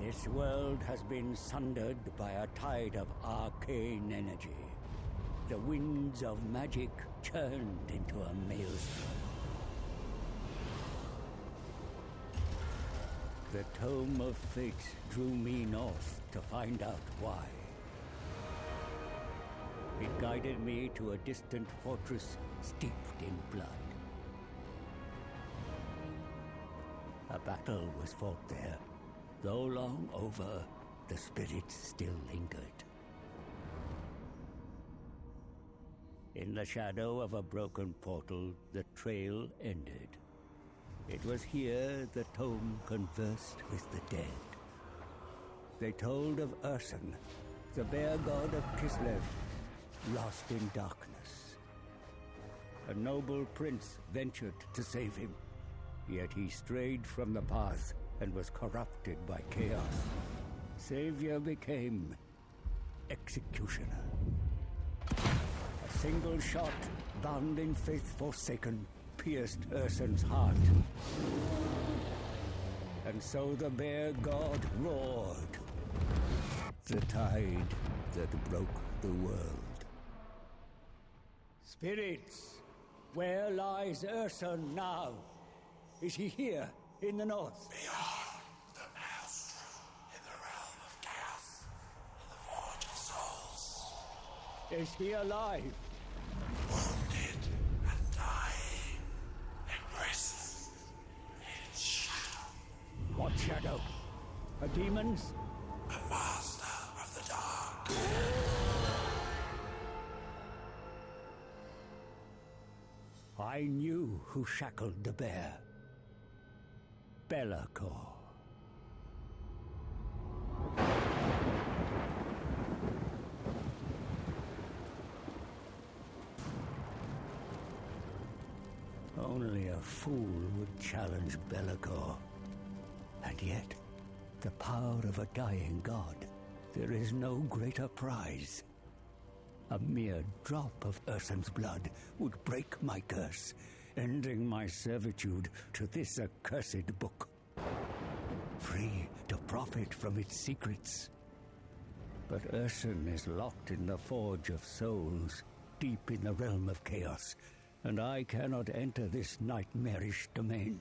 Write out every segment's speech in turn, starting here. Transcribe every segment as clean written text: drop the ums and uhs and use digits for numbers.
This world has been sundered by a tide of arcane energy. The winds of magic churned into a maelstrom. The Tome of Fate drew me north to find out why. It guided me to a distant fortress steeped in blood. A battle was fought there. Though long over, the spirits still lingered. In the shadow of a broken portal, the trail ended. It was here the tome conversed with the dead. They told of Urson, the bear god of Kislev, lost in darkness. A noble prince ventured to save him, yet he strayed from the path and was corrupted by chaos. Savior became executioner. A single shot, bound in faith forsaken, pierced Urson's heart. And so the bear god roared. The tide that broke the world. Spirits, where lies Urson now? Is he here, in the north? Beyond the maelstrom, in the realm of chaos, in the forge of souls. Is he alive? Wounded and dying, imprisoned in shadow. What shadow? A demon's? A master of the dark. I knew who shackled the bear. Belacor. Only a fool would challenge Belacor. And yet, the power of a dying god, there is no greater prize. A mere drop of Urson's blood would break my curse, ending my servitude to this accursed book. Free to profit from its secrets. But Urson is locked in the Forge of Souls, deep in the realm of chaos, and I cannot enter this nightmarish domain.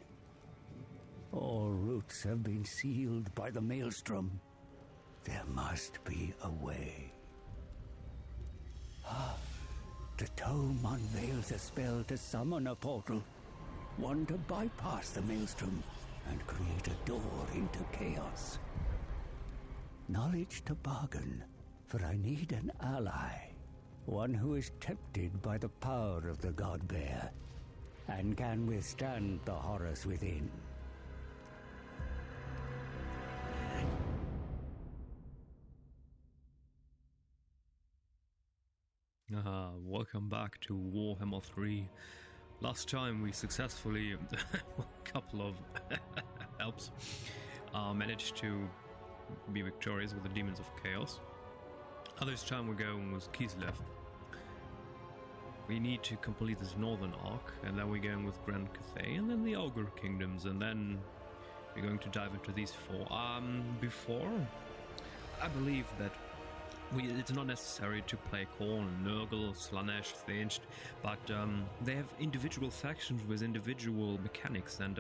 All routes have been sealed by the maelstrom. There must be a way. The tome unveils a spell to summon a portal, one to bypass the maelstrom and create a door into chaos. Knowledge to bargain, for I need an ally, one who is tempted by the power of the god bear and can withstand the horrors within. Welcome back to Warhammer 3. Last time we successfully, a couple of helps, managed to be victorious with the Demons of Chaos. This time we're going with Kislev. We need to complete this northern arc, and then we're going with Grand Cathay, and then the Ogre Kingdoms, and then we're going to dive into these four. Before, I believe that it's not necessary to play Khorne, Nurgle, Slaanesh, Thinged, but they have individual factions with individual mechanics, and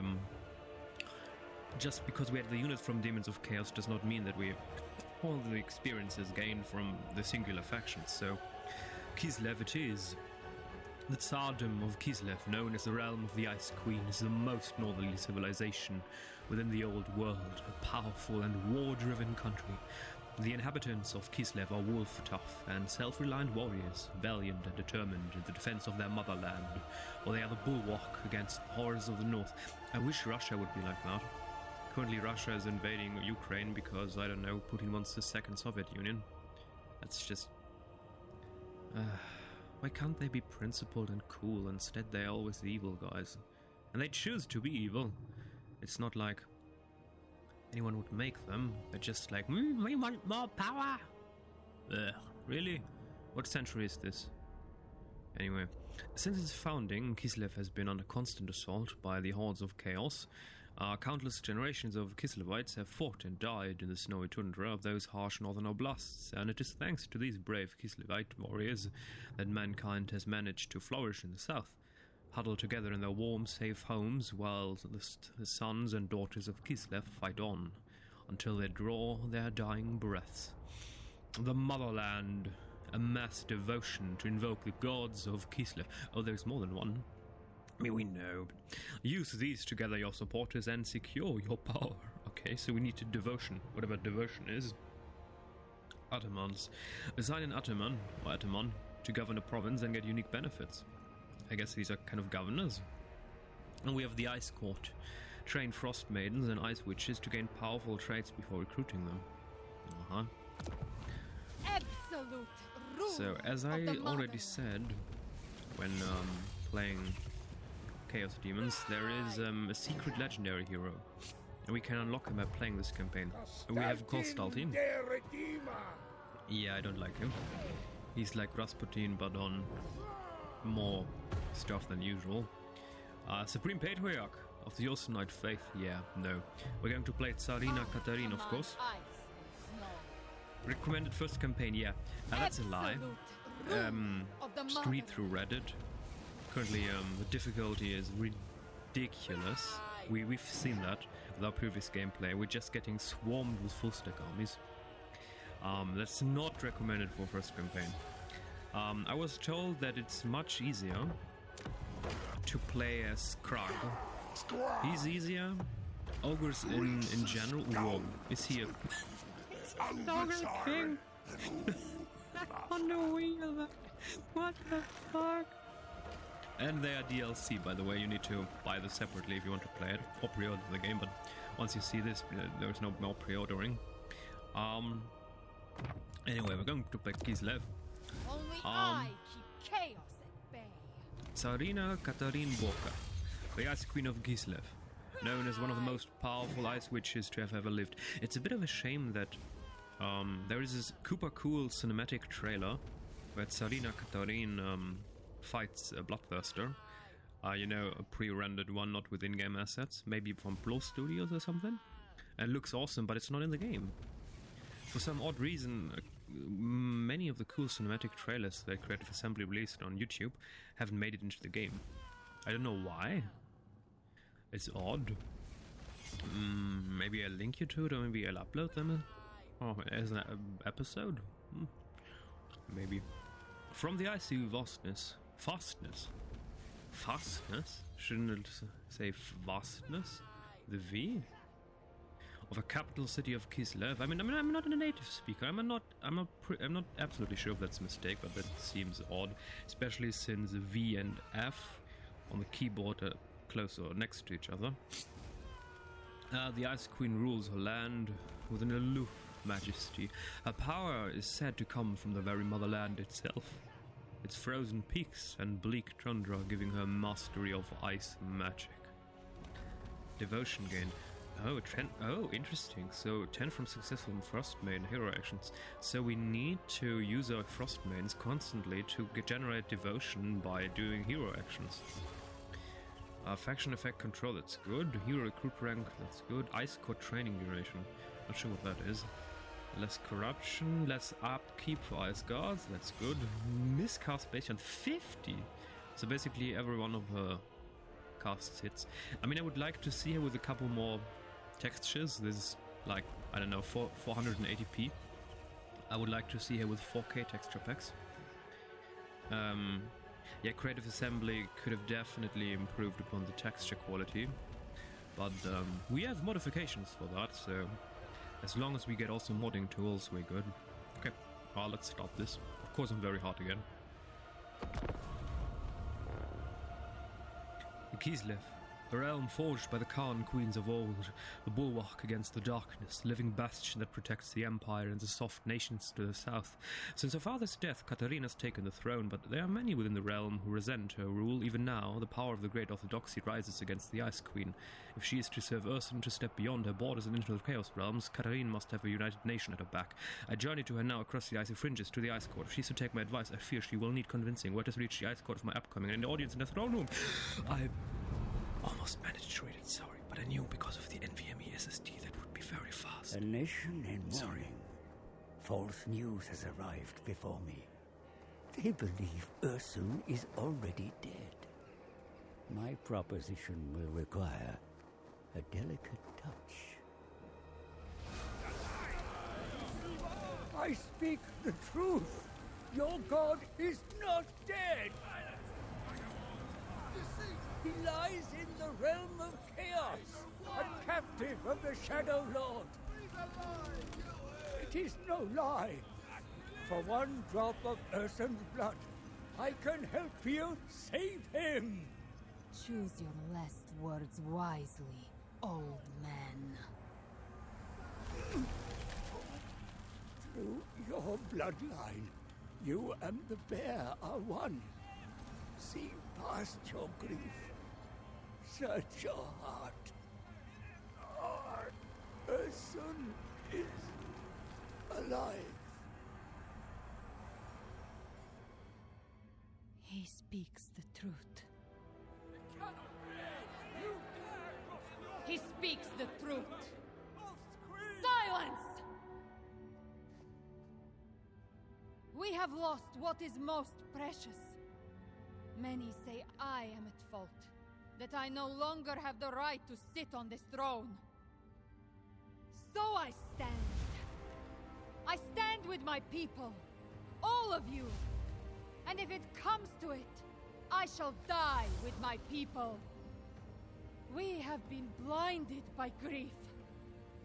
just because we had the units from Demons of Chaos does not mean that we have all the experiences gained from the singular factions. So Kislev it is. The Tsardom of Kislev, known as the Realm of the Ice Queen, is the most northerly civilization within the old world, a powerful and war-driven country. The inhabitants of Kislev are wolf-tough and self-reliant warriors, valiant and determined in the defense of their motherland, or they are the bulwark against horrors of the north. I wish Russia would be like that. Currently Russia is invading Ukraine because, I don't know, Putin wants the second Soviet Union. That's just... why can't they be principled and cool? Instead they're always the evil guys. And they choose to be evil. It's not like anyone would make them. They're just like, we want more power. Ugh, really? What century is this? Anyway, since its founding, Kislev has been under constant assault by the hordes of chaos. Countless generations of Kislevites have fought and died in the snowy tundra of those harsh northern oblasts, and it is thanks to these brave Kislevite warriors that mankind has managed to flourish in the south, huddled together in their warm, safe homes while the sons and daughters of Kislev fight on, until they draw their dying breaths. The motherland, a mass devotion to invoke the gods of Kislev. Oh, there's more than one. I mean, we know. Use these to gather your supporters and secure your power. Okay, so we need to devotion, whatever devotion is. Atamans. Assign an Ataman, or Ataman, to govern a province and get unique benefits. I guess these are kind of governors. And we have the Ice Court. Train frost maidens and ice witches to gain powerful traits before recruiting them. Absolute rule. So, as I already said, when playing Chaos Demons, there is a secret legendary hero, and we can unlock him by playing this campaign. We have Konstantin. Yeah, I don't like him. He's like Rasputin, but on more stuff than usual. Supreme Patriarch of the Yosemite faith. Yeah, no. We're going to play Tzarina Katarin, of course. Recommended first campaign, yeah. That's a lie. Just read through Reddit. Currently, the difficulty is ridiculous. We've seen that with our previous gameplay. We're just getting swarmed with full stack armies. That's not recommended for first campaign. I was told that it's much easier to play as Krag. He's easier. Ogres in general. Whoa, is he a Ogre King? On the wheel. What the fuck? And they are DLC, by the way. You need to buy this separately if you want to play it or pre-order the game. But once you see this, there's no more pre-ordering. Anyway, we're going to play Kislev. Only I keep chaos at bay. Tzarina Katarin, the Ice Queen of Kislev, known as one of the most powerful ice witches to have ever lived. It's a bit of a shame that there is this super cool cinematic trailer where Tzarina Katarin fights a Bloodthirster. A pre-rendered one, not with in-game assets, maybe from Blow Studios or something. And it looks awesome, but it's not in the game. For some odd reason, many of the cool cinematic trailers that Creative Assembly released on YouTube haven't made it into the game. I don't know why. It's odd. Maybe I'll link you to it, or maybe I'll upload them as an episode? Maybe. From the icy fastness? Shouldn't it say vastness? The V? Of a capital city of Kislev. I mean, I'm not a native speaker. I'm not absolutely sure if that's a mistake, but that seems odd, especially since V and F on the keyboard are close or next to each other. The Ice Queen rules her land with an aloof majesty. Her power is said to come from the very motherland itself. Its frozen peaks and bleak tundra giving her mastery of ice magic. Devotion gain. Oh, interesting. So 10 from successful Frostmaiden hero actions. So we need to use our Frostmaidens constantly to generate devotion by doing hero actions. Faction effect control, that's good. Hero recruit rank, that's good. Ice Court training duration, not sure what that is. Less corruption, less upkeep for Ice Guards, that's good. Miscast based on 50. So basically every one of her casts hits. I mean, I would like to see her with a couple more textures. This is like, I don't know, 480p. I would like to see her with 4K texture packs. Yeah, Creative Assembly could have definitely improved upon the texture quality, but we have modifications for that, so as long as we get also modding tools, we're good. Okay, well, let's start this. Of course, I'm very hard again. Kislev, a realm forged by the Khan queens of old, the bulwark against the darkness, living bastion that protects the empire and the soft nations to the south. Since her father's death, Katarina's taken the throne, but there are many within the realm who resent her rule. Even now, the power of the Great Orthodoxy rises against the Ice Queen. If she is to serve Ursun to step beyond her borders and into the Chaos realms, Katarina must have a united nation at her back. I journey to her now across the icy fringes to the Ice Court. If she's to take my advice, I fear she will need convincing. Where to reach the Ice Court of my upcoming and in the audience in the throne room. I almost managed to read it, sorry. But I knew because of the NVMe SSD that would be very fast. A nation in Sorry. mourning. False news has arrived before me. They believe Ursun is already dead. My proposition will require a delicate touch. I speak the truth. Your god is not dead. He lies in the realm of chaos, a captive of the Shadow Lord. It is no lie. For one drop of Ursun's blood, I can help you save him. Choose your last words wisely, old man. Through your bloodline, you and the bear are one. See past your grief. Search your heart. Our Ursun is alive. He speaks the truth. He speaks the truth. Silence! We have lost what is most precious. Many say I am at fault, that I no longer have the right to sit on this throne. So I stand. I stand with my people, all of you. And if it comes to it, I shall die with my people. We have been blinded by grief.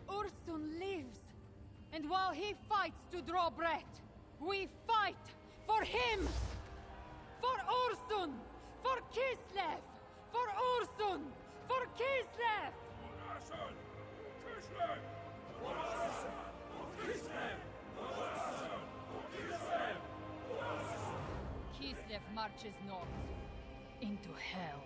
Ursun lives, and while he fights to draw breath, we fight for him! For Ursun! For Kislev! For Ursun! For Kislev! Ursun! Kislev! Ursun! Kislev! Ursun! Kislev! Kislev marches north, into hell.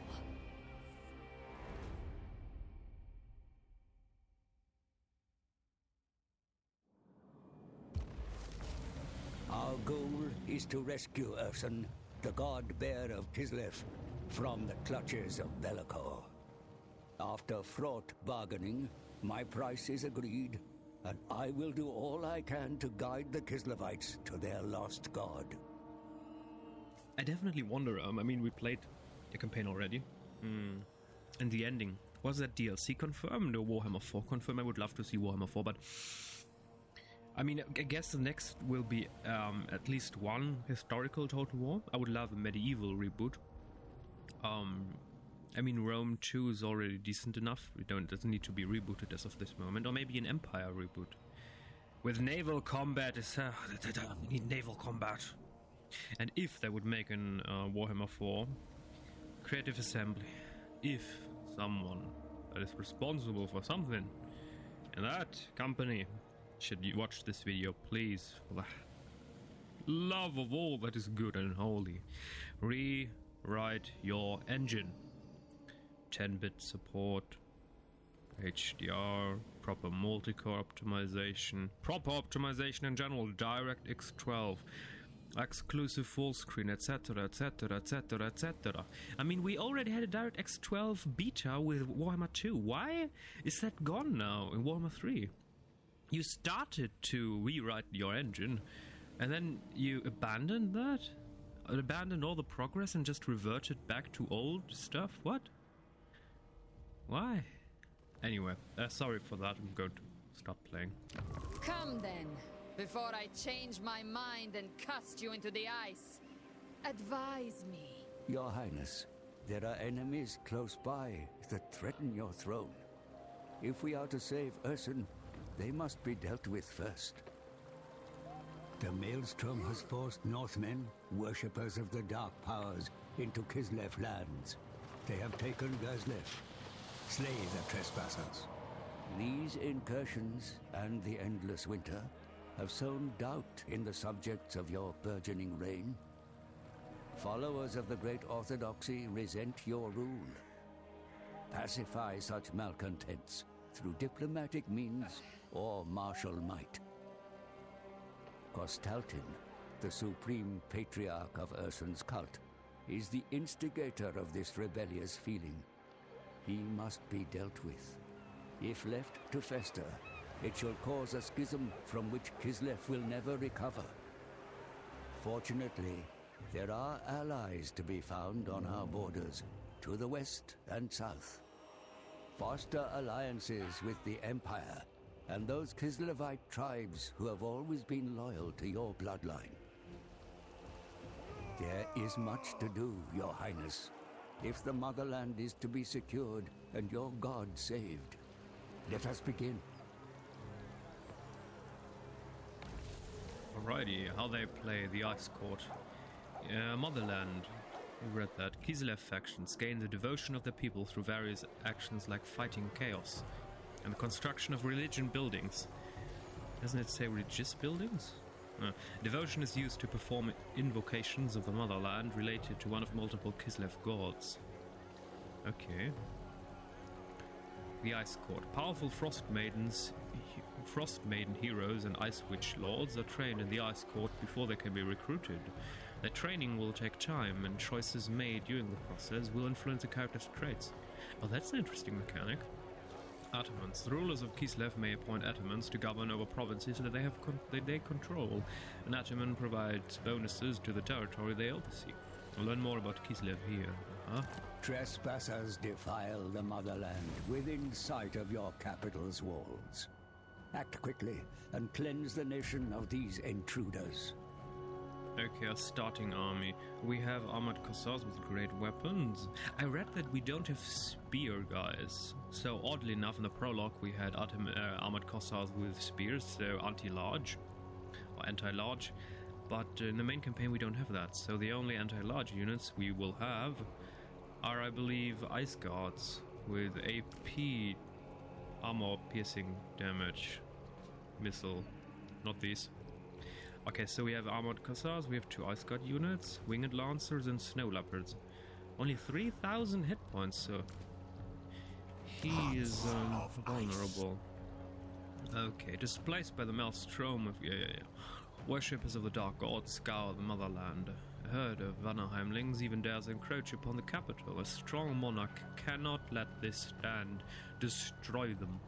Our goal is to rescue Ursun, the god-bear of Kislev, from the clutches of Bellicor. After fraught bargaining, my price is agreed, and I will do all I can to guide the Kislevites to their lost god. I definitely wonder, we played the campaign already. And the ending. Was that DLC confirmed or Warhammer 4 confirmed? I would love to see Warhammer 4, but I guess the next will be at least one historical Total War. I would love a medieval reboot. Rome 2 is already decent enough. It doesn't need to be rebooted as of this moment. Or maybe an Empire reboot. With naval combat, we need naval combat. And if they would make an Warhammer 4 Creative Assembly, if someone that is responsible for something in that company should you watch this video, please, for the love of all that is good and holy, rewrite your engine. 10-bit support, HDR, proper multi-core optimization, proper optimization in general, DirectX 12, exclusive full screen, etc, etc, etc, etc. We already had a DirectX 12 beta with Warhammer 2. Why is that gone now in Warhammer 3? You started to rewrite your engine, and then you abandoned that? Abandoned all the progress and just reverted back to old stuff? What? Why? Anyway, sorry for that. I'm going to stop playing. Come then, before I change my mind and cast you into the ice. Advise me. Your Highness, there are enemies close by that threaten your throne. If we are to save Ursun, they must be dealt with first. The Maelstrom has forced Northmen, worshippers of the Dark Powers, into Kislev lands. They have taken Kislev. Slay the trespassers. These incursions and the endless winter have sown doubt in the subjects of your burgeoning reign. Followers of the Great Orthodoxy resent your rule. Pacify such malcontents through diplomatic means or martial might. Kostaltin, the supreme patriarch of Ursun's cult, is the instigator of this rebellious feeling. he must be dealt with. If left to fester, it shall cause a schism from which Kislev will never recover. Fortunately, there are allies to be found on our borders, to the west and south. Foster alliances with the Empire and those Kislevite tribes who have always been loyal to your bloodline. There is much to do, Your Highness, if the motherland is to be secured and your god saved. Let us begin. Alrighty, how they play the Ice Court. Motherland. We read that. Kislev factions gain the devotion of the people through various actions like fighting chaos and the construction of religion buildings. Doesn't it say religious buildings? Devotion is used to perform invocations of the motherland related to one of multiple Kislev gods. Okay. The Ice Court. Powerful Frost Maiden heroes and Ice Witch lords are trained in the Ice Court before they can be recruited. Their training will take time, and choices made during the process will influence the character's traits. Oh, that's an interesting mechanic. Atamans. The rulers of Kislev may appoint atamans to govern over provinces that they control. An ataman provides bonuses to the territory they oversee. We'll learn more about Kislev here. Trespassers defile the motherland within sight of your capital's walls. Act quickly and cleanse the nation of these intruders. Okay, our starting army. We have armored corsairs with great weapons. I read that we don't have spear guys. So oddly enough, in the prologue we had armored corsairs with spears, so anti-large or anti-large. But in the main campaign we don't have that. So the only anti-large units we will have are, I believe, ice guards with AP armor piercing damage missile. Not these. Okay, so we have armored corsairs, we have 2 ice guard units, winged lancers, and snow leopards. Only 3,000 hit points, so he is vulnerable. Okay, displaced by the maelstrom of worshippers of the dark gods scour the motherland. A herd of Vanaheimlings even dares encroach upon the capital. A strong monarch cannot let this stand. Destroy them.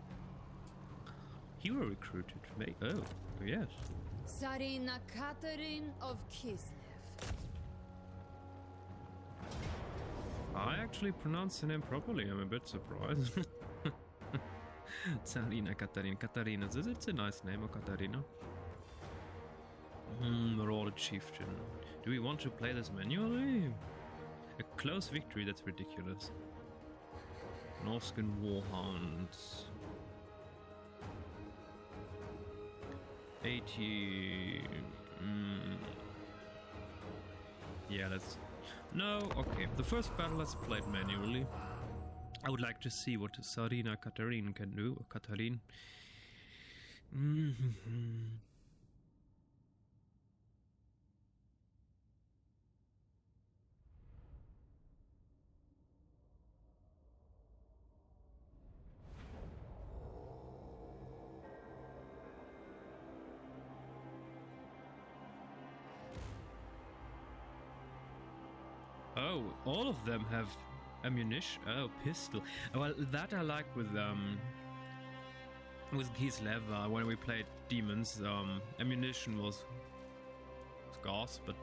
Hero recruited. Oh, yes. Tzarina Katarin of Kislev. I actually pronounced the name properly. I'm a bit surprised. Tzarina Katarin. Katarina. It's a nice name, Katarina. Marauded Chieftain. Do we want to play this manually? A close victory, that's ridiculous. Norscan Warhounds. 80. Yeah, let's. No, okay. The first battle, let's play it manually. I would like to see what Tzarina Katarin can do. Katarin. Oh, all of them have ammunition. Oh, pistol. Well, that I like with Kislev. When we played demons, ammunition was scarce, but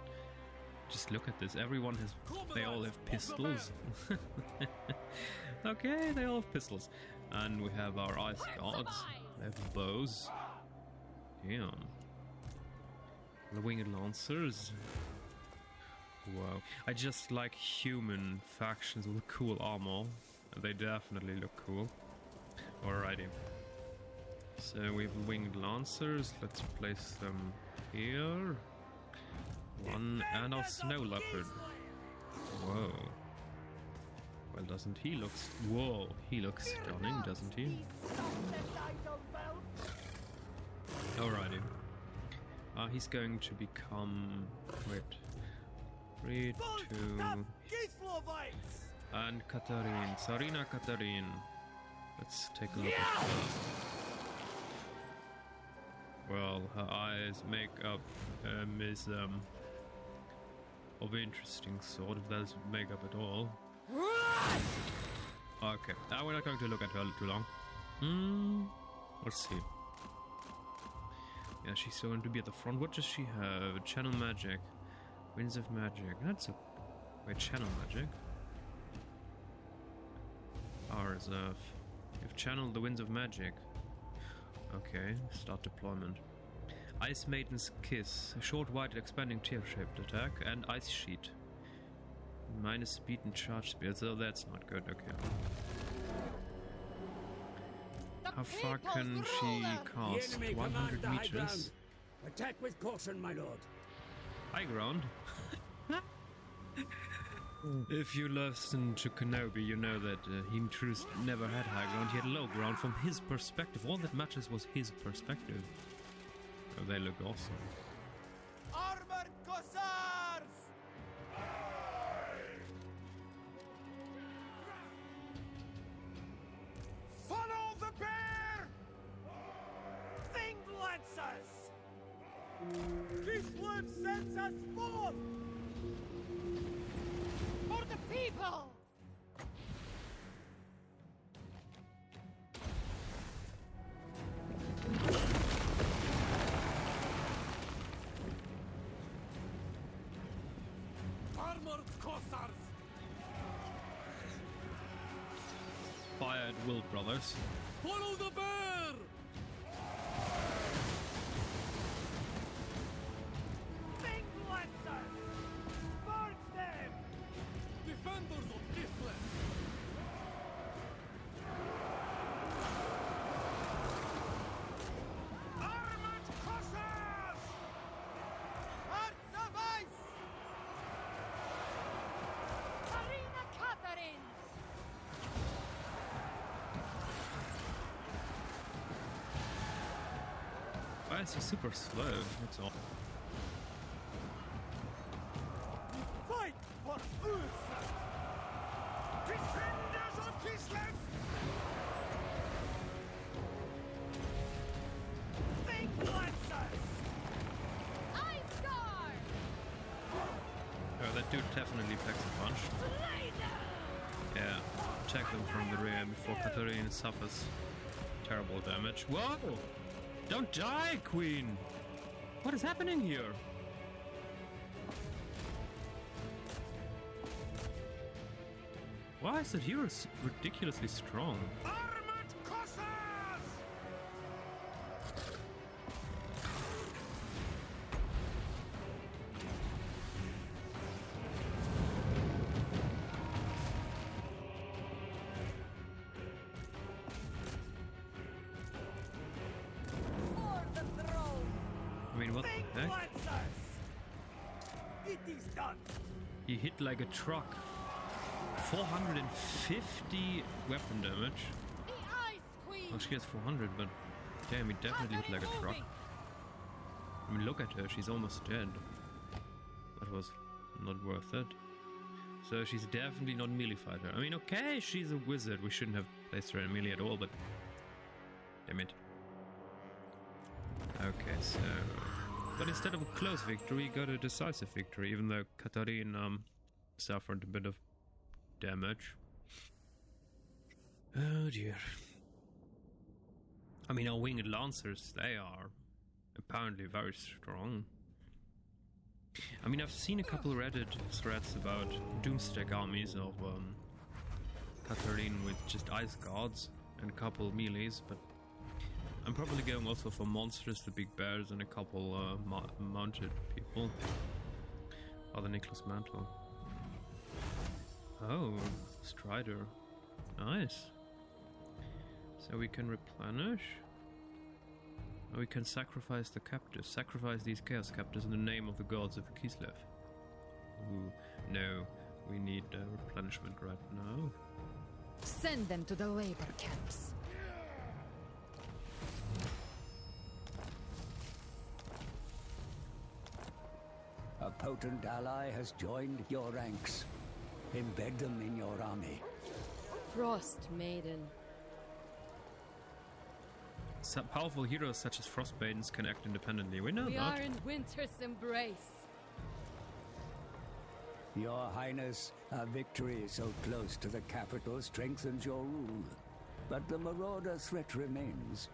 just look at this. Everyone has. They all have pistols. Okay, they all have pistols, and we have our ice guards. They have bows. Damn. The winged lancers. Wow. I just like human factions with cool armor. They definitely look cool. Alrighty. So we have winged lancers. Let's place them here. One and our snow leopard. Whoa. Well, doesn't he look... Whoa, he looks stunning, doesn't he? Alrighty. He's going to become... Wait. 3, 2... And Katarin. Tzarina Katarin. Let's take a look at her. Well, her eyes make up is of interesting sort, if that's makeup at all. Okay, we're not going to look at her too long. Let's see. Yeah, she's going to be at the front. What does she have? Channel magic. Winds of magic. That's a... Wait, channel magic? Our reserve. You've channeled the winds of magic. Okay, start deployment. Ice Maiden's Kiss. A short, wide, expanding tear-shaped attack. And Ice Sheet. Minus speed and charge speed. So that's not good, okay. How far can she cast? 100 meters? Attack with caution, my lord. High ground? If you listen to Kenobi, you know that he truly never had high ground. He had low ground from his perspective. All that matters was his perspective. Oh, they look awesome. Armored Cossars! Follow the bear! Thing Lancers! Kislev sends us forth! For the people! Armored Cossars! Fire at will, brothers. Follow the bear! Thing Lancers! Burn them! Defenders of Kislev! Armored Cossars! Hearts of Ice! Tzarina Katarin! Why is he super slow? That's all. Fight for Ursa! Defenders of Kislev! Think Lancers! Ice Guard! Oh, that dude definitely packs a punch. Yeah, attack them from the rear before Katarin suffers terrible damage. Whoa! Don't die, Queen! What is happening here? Why is that hero ridiculously strong? Armored Cossars! For the throne! I mean, what Think the heck? Lancers! It is done! He hit like a truck. 450 weapon damage. The Ice Queen! Oh, she has 400, but damn, he definitely hit like a truck. I mean, look at her, she's almost dead. That was not worth it. So she's definitely not melee fighter. I mean, okay, she's a wizard. We shouldn't have placed her in melee at all, but damn it. Okay, so... But instead of a close victory, we got a decisive victory, even though Katarin suffered a bit of damage. Oh dear. I mean, our winged lancers, they are apparently very strong. I mean, I've seen a couple Reddit threads about doomstack armies of Katarin with just ice guards and a couple melees, but I'm probably going also for monsters, the big bears, and a couple mounted people. Oh, the Nicholas Mantle. Oh, Strider. Nice. So we can replenish. We can sacrifice the captives. Sacrifice these chaos captives in the name of the gods of Kislev. Ooh, no. We need replenishment right now. Send them to the labor camps. A potent ally has joined your ranks. Embed them in your army. Frost Maiden. So powerful heroes such as Frost Maidens can act independently. We know We that. are in winter's embrace. Your Highness, a victory so close to the capital strengthens your rule. But the marauder threat remains.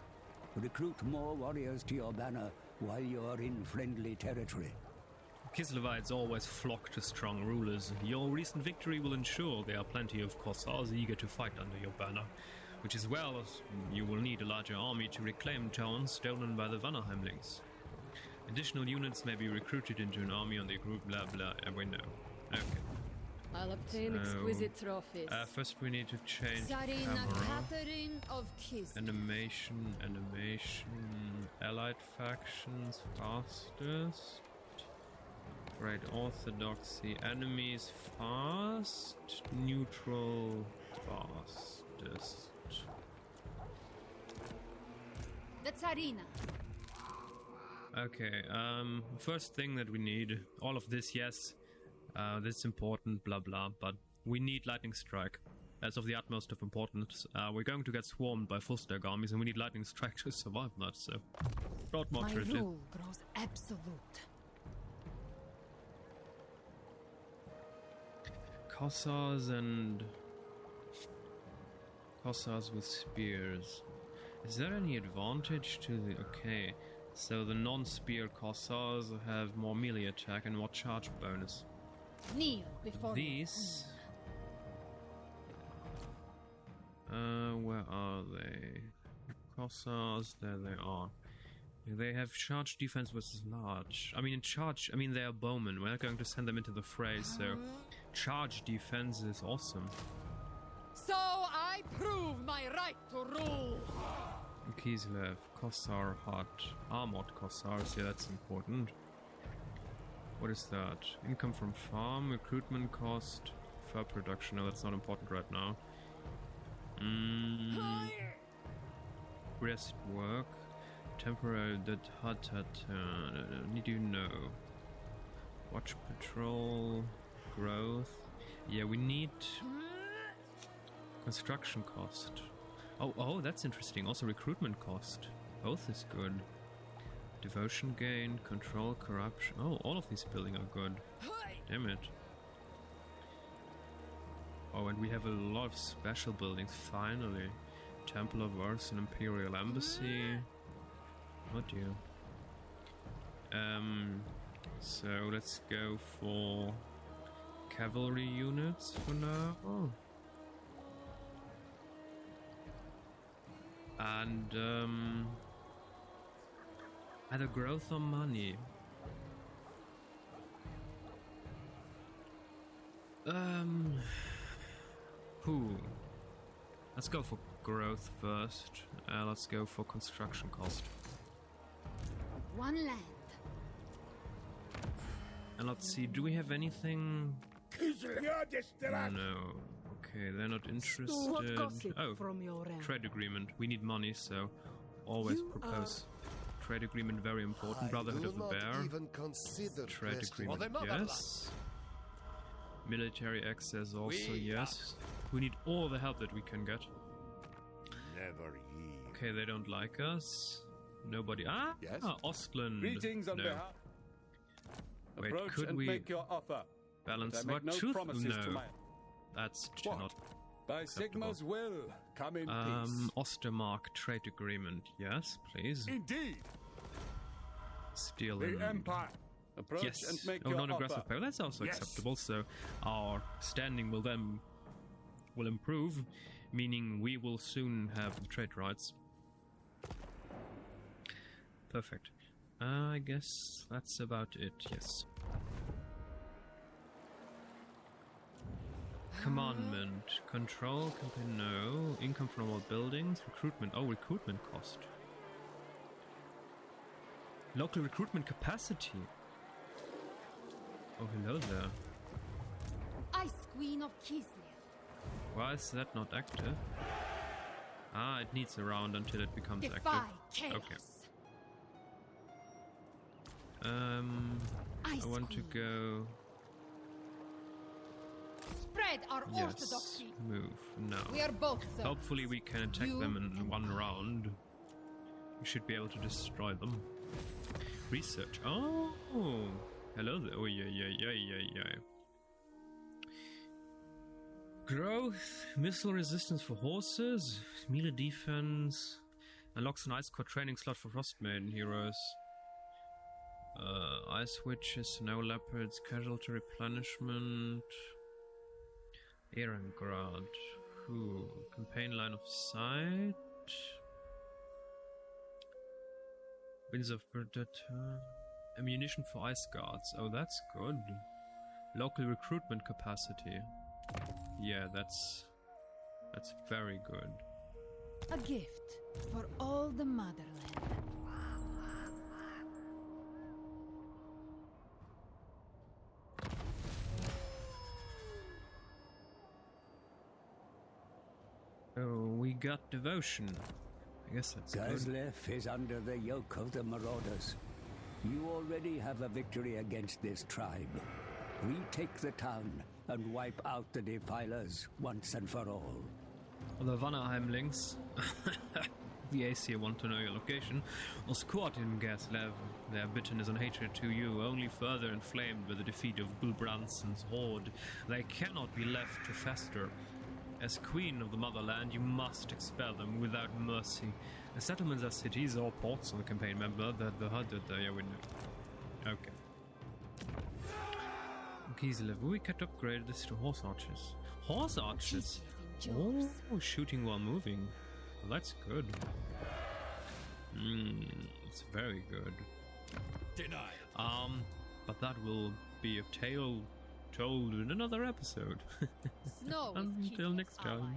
Recruit more warriors to your banner while you're in friendly territory. Kislevites always flock to strong rulers. Your recent victory will ensure there are plenty of Cossars eager to fight under your banner, which as well as you will need a larger army to reclaim towns stolen by the Vannerheimlings. Additional units may be recruited into an army on the group blah blah, we know. Okay. I'll obtain exquisite trophies. First we need to change Tzarina camera. Katarin of Kislev. Animation, allied factions, fastest. Great Orthodoxy, enemies fast, neutral fastest. The Tzarina. Okay, first thing that we need, all of this, yes, that's important, blah blah, but we need lightning strike. That's of the utmost of importance. We're going to get swarmed by full stack armies and we need lightning strike to survive that, so not much My to do. rule grows absolute. Cossars and Cossars with spears. Is there any advantage to the... Okay, so the non-spear Cossars have more melee attack and more charge bonus. Kneel before These... where are they? Cossars, there they are. They have charge defense versus large. I mean, in charge, I mean, they are bowmen. We're not going to send them into the fray, so charge defense is awesome. So I prove my right to rule. Kislev, Kossar hut, armored Kossars, yeah, that's important. What is that? Income from farm, recruitment cost, fur production, no, that's not important right now. Rest work, temporary, that hut, need to know. Watch patrol, growth, yeah, we need construction cost. Oh, that's interesting. Also recruitment cost. Both is good. Devotion gain, control, corruption. Oh, all of these buildings are good. Damn it. Oh, and we have a lot of special buildings, finally. Temple of Earth and Imperial Embassy. Oh dear. So let's go for cavalry units for now. Oh. And either growth or money. Let's go for growth first. Let's go for construction cost. One land. And let's see, do we have anything? No. Okay, they're not interested. Oh, trade agreement. We need money, so always propose. Trade agreement, very important. Brotherhood of the Bear. Trade agreement, yes. Military access also, yes. We need all the help that we can get. Never yield. Okay, they don't like us. Nobody. Yes? Ostland. Greetings on no. behalf. Wait, Approach could and we make your offer. balance? I make What no truth? promises No, to my... that's What? not. By acceptable. Sigma's will, come in peace. Ostermark trade agreement. Yes, please. Indeed, Steel the and Empire. Approach yes. and make Oh, your non-aggressive offer. power. That's also Yes. acceptable. So our standing will then improve, meaning we will soon have the trade rights. Perfect. I guess that's about it. Yes. Commandment, control, campaign, no. Income from all buildings, recruitment. Oh, recruitment cost. Local recruitment capacity. Oh, hello there. Ice Queen of Kislev. Why is that not active? It needs a round until it becomes Defy active. chaos. Okay. Ice I want to Queen. go. Spread our Yes, orthodoxy. move now. We are both servants. Hopefully we can attack You them in and one I. round. We should be able to destroy them. Research. Oh, hello there. Oh, yeah. Growth, missile resistance for horses, melee defense, unlocks an ice core training slot for Frostmaiden heroes. Ice witches, snow leopards, casualty replenishment, Erengrad, campaign line of sight, Winds of Predator, ammunition for ice guards. Oh, that's good. Local recruitment capacity. Yeah, that's very good. A gift for all the motherland. Oh, we got devotion. I guess that's good. Kislev is under the yoke of the marauders. You already have a victory against this tribe. Retake the town and wipe out the defilers once and for all. The Vanaheimlings, the Aesir want to know your location, or squat in Kislev. Their bitterness and hatred to you only further inflamed by the defeat of Gulbranson's horde. They cannot be left to fester. As queen of the motherland, you must expel them without mercy. The settlements are cities or ports on the campaign. Remember that the HUD yeah, we know. Okay. Kislev, we could upgrade this to horse archers. Horse archers? Oh, shooting while moving. Well, that's good. It's very good. Denied. But that will be a tale told in another episode. Snow is Until Kislev's next time. ally.